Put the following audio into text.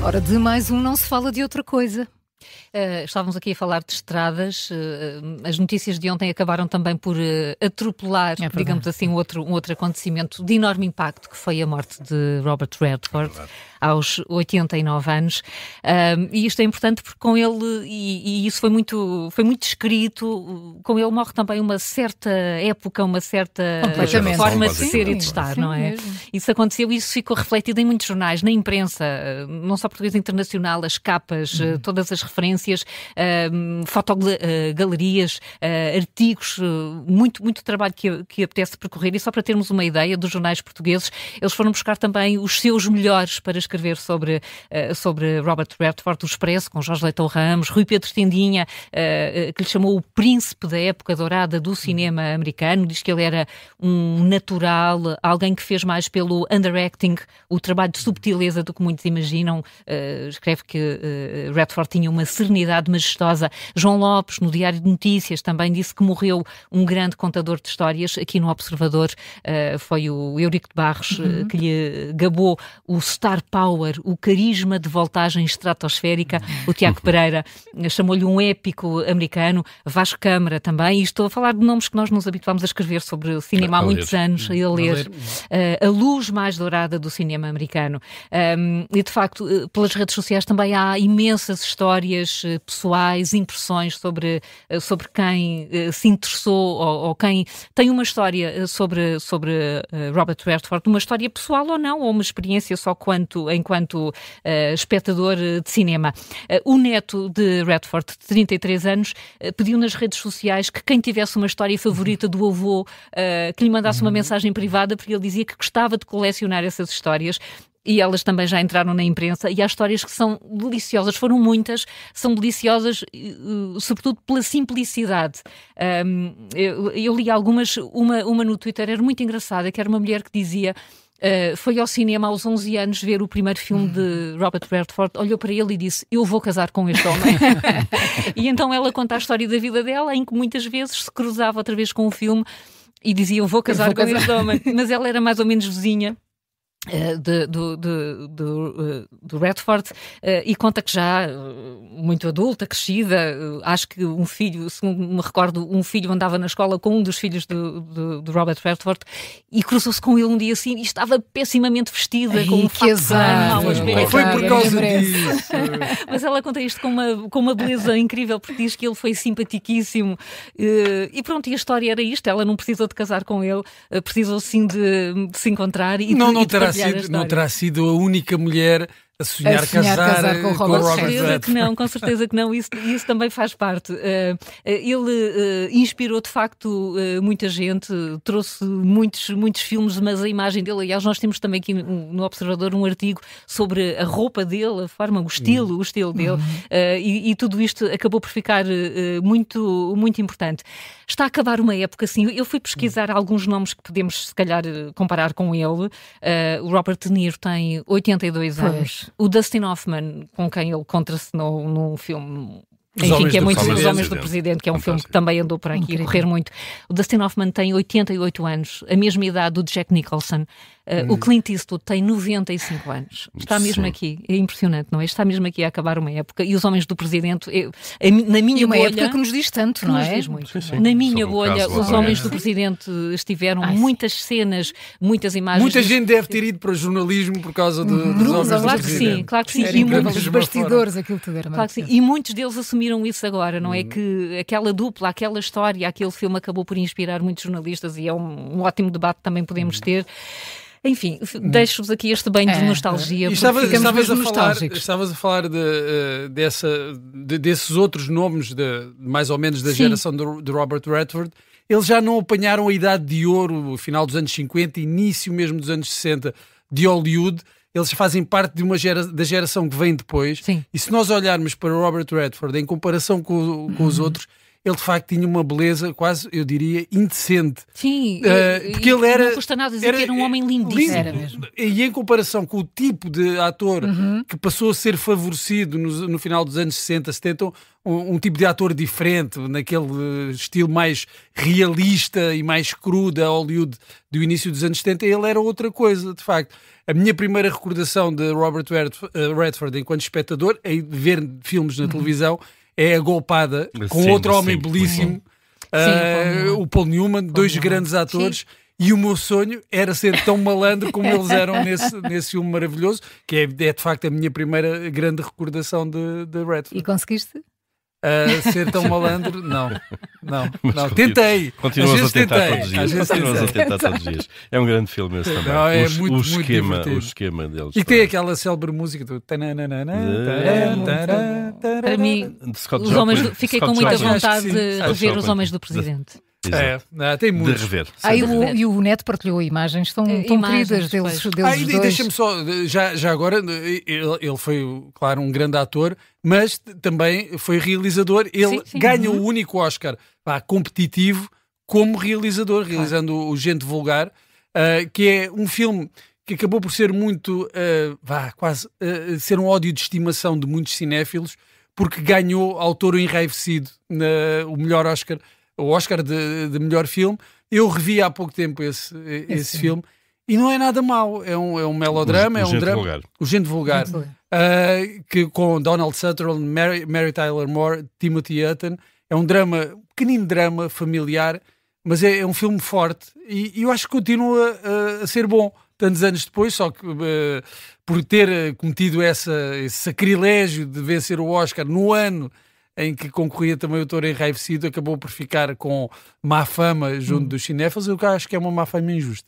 Ora, de mais um não se fala de outra coisa. Estávamos aqui a falar de estradas. As notícias de ontem acabaram também por atropelar, digamos assim, um outro acontecimento de enorme impacto, que foi a morte de Robert Redford, aos 89 anos. E isto é importante porque com ele, e isso foi muito descrito, com ele morre também uma certa época, uma certa forma de ser e de estar, não é? Mesmo. Isso aconteceu e isso ficou refletido em muitos jornais, na imprensa, não só portuguesa, internacional, as capas, todas as referências, fotogalerias, artigos, muito trabalho que apetece percorrer. E só para termos uma ideia dos jornais portugueses, eles foram buscar também os seus melhores para escrever sobre Robert Redford. O Expresso, com Jorge Leitão Ramos, Rui Pedro Tendinha, que lhe chamou o príncipe da época dourada do cinema americano, diz que ele era um natural, alguém que fez mais pelo underacting, o trabalho de subtileza do que muitos imaginam. Escreve que Redford tinha uma serenidade majestosa. João Lopes, no Diário de Notícias, também disse que morreu um grande contador de histórias. Aqui no Observador foi o Eurico de Barros que lhe gabou o star power, o carisma de voltagem estratosférica. O Tiago Pereira chamou-lhe um épico americano. Vasco Câmara também. E estou a falar de nomes que nós nos habituámos a escrever sobre o cinema há muitos anos, a ler. A luz mais dourada do cinema americano. E, de facto, pelas redes sociais também há imensas histórias pessoais, impressões sobre quem se interessou ou quem tem uma história sobre Robert Redford, uma história pessoal ou não, ou uma experiência só enquanto espectador de cinema. O neto de Redford, de 33 anos, pediu nas redes sociais que quem tivesse uma história favorita do avô, que lhe mandasse uma mensagem privada, porque ele dizia que gostava de colecionar essas histórias. E elas também já entraram na imprensa, e há histórias que são deliciosas, foram muitas, são deliciosas, sobretudo pela simplicidade. Eu li algumas, uma no Twitter, era muito engraçada, que era uma mulher que dizia... foi ao cinema aos 11 anos ver o primeiro filme de Robert Redford, olhou para ele e disse: eu vou casar com este homem. E então ela conta a história da vida dela, em que muitas vezes se cruzava outra vez com o filme e dizia: eu vou casar com este homem. Mas ela era mais ou menos vizinha do Redford, e conta que já muito adulta, crescida, acho que um filho, se me recordo, um filho andava na escola com um dos filhos do Robert Redford e cruzou-se com ele um dia assim e estava pessimamente vestida, com um fato foi por causa disso. Mas ela conta isto com uma beleza incrível, porque diz que ele foi simpaticíssimo, e pronto, e a história era isto. Ela não precisou de casar com ele, precisou sim de se encontrar e não terá sido a única mulher a sonhar casar com Robert Redford. Com certeza que não, isso também faz parte. Ele inspirou de facto muita gente, trouxe muitos filmes, mas a imagem dele, aliás, nós temos também aqui no Observador um artigo sobre a roupa dele, a forma, o estilo dele, e tudo isto acabou por ficar muito importante. Está a acabar uma época assim. Eu fui pesquisar alguns nomes que podemos, se calhar, comparar com ele. O Robert De Niro tem 82 anos. O Dustin Hoffman, com quem ele contracenou num filme... Enfim, que é muito Os Homens do Presidente, que é um filme que também andou por aqui a correr muito. O Dustin Hoffman tem 88 anos, a mesma idade do Jack Nicholson. O Clint Eastwood tem 95 anos. Está mesmo aqui. É impressionante, não é? Está mesmo aqui a acabar uma época. E Os Homens do Presidente, na minha bolha... época que nos diz tanto, não é? Nos diz muito. Sim. Na minha bolha, Os Homens do Presidente estiveram muitas cenas, muitas imagens. Muita gente deve ter ido para o jornalismo por causa dos Homens do Presidente. Claro que sim. Os bastidores, aquilo tudo era claro que sim. E muitos deles assumiram isso agora, não é? Que aquela dupla, aquela história, aquele filme acabou por inspirar muitos jornalistas, e é um ótimo debate que também podemos ter. Enfim, deixo-vos aqui este banho de nostalgia. Estavas a falar desses outros nomes, mais ou menos da geração de Robert Redford. Eles já não apanharam a idade de ouro, final dos anos 50, início mesmo dos anos 60, de Hollywood. Eles fazem parte de da geração que vem depois. Sim. E se nós olharmos para Robert Redford em comparação com os outros, ele de facto tinha uma beleza quase, eu diria, indecente. Sim, porque ele era... Não custa nada dizer que era um homem lindíssimo. Era mesmo. E em comparação com o tipo de ator que passou a ser favorecido no final dos anos 60, 70, um tipo de ator diferente, naquele estilo mais realista e mais cru da Hollywood do início dos anos 70, ele era outra coisa, de facto. A minha primeira recordação de Robert Redford enquanto espectador, é ver filmes na televisão, é A Golpada, com outro homem belíssimo, o Paul Newman, dois grandes atores. E o meu sonho era ser tão malandro como eles eram nesse filme maravilhoso, que é de facto a minha primeira grande recordação de Redford. E conseguiste? Ser tão malandro, não. Tentei. Continuas a tentar todos os dias. É um grande filme esse também. Não, é muito o esquema deles. E tem aquela célebre música do... Para mim, fiquei com muita vontade de rever Os Homens do Presidente. Tem muitos. De rever. E o Neto partilhou imagens tão queridas deles dois. Deixa-me só, já agora, ele foi, claro, um grande ator, mas também foi realizador. Ele ganha o único Oscar competitivo como realizador, realizando o Gente Vulgar, que é um filme que acabou por ser muito, quase, ser um ódio de estimação de muitos cinéfilos, porque ganhou Autor Enraivecido, o melhor Oscar, o Oscar de melhor filme. Eu revi há pouco tempo esse filme e não é nada mau. É um melodrama, um drama. O Gente Vulgar. Que com Donald Sutherland, Mary Tyler Moore, Timothy Hutton. É um drama, pequenino drama familiar, mas é um filme forte e eu acho que continua a ser bom tantos anos depois, só que por ter cometido esse sacrilégio de vencer o Oscar no ano em que concorria também o Autor Enraivecido, acabou por ficar com má fama junto dos cinéfilos. Eu acho que é uma má fama injusta.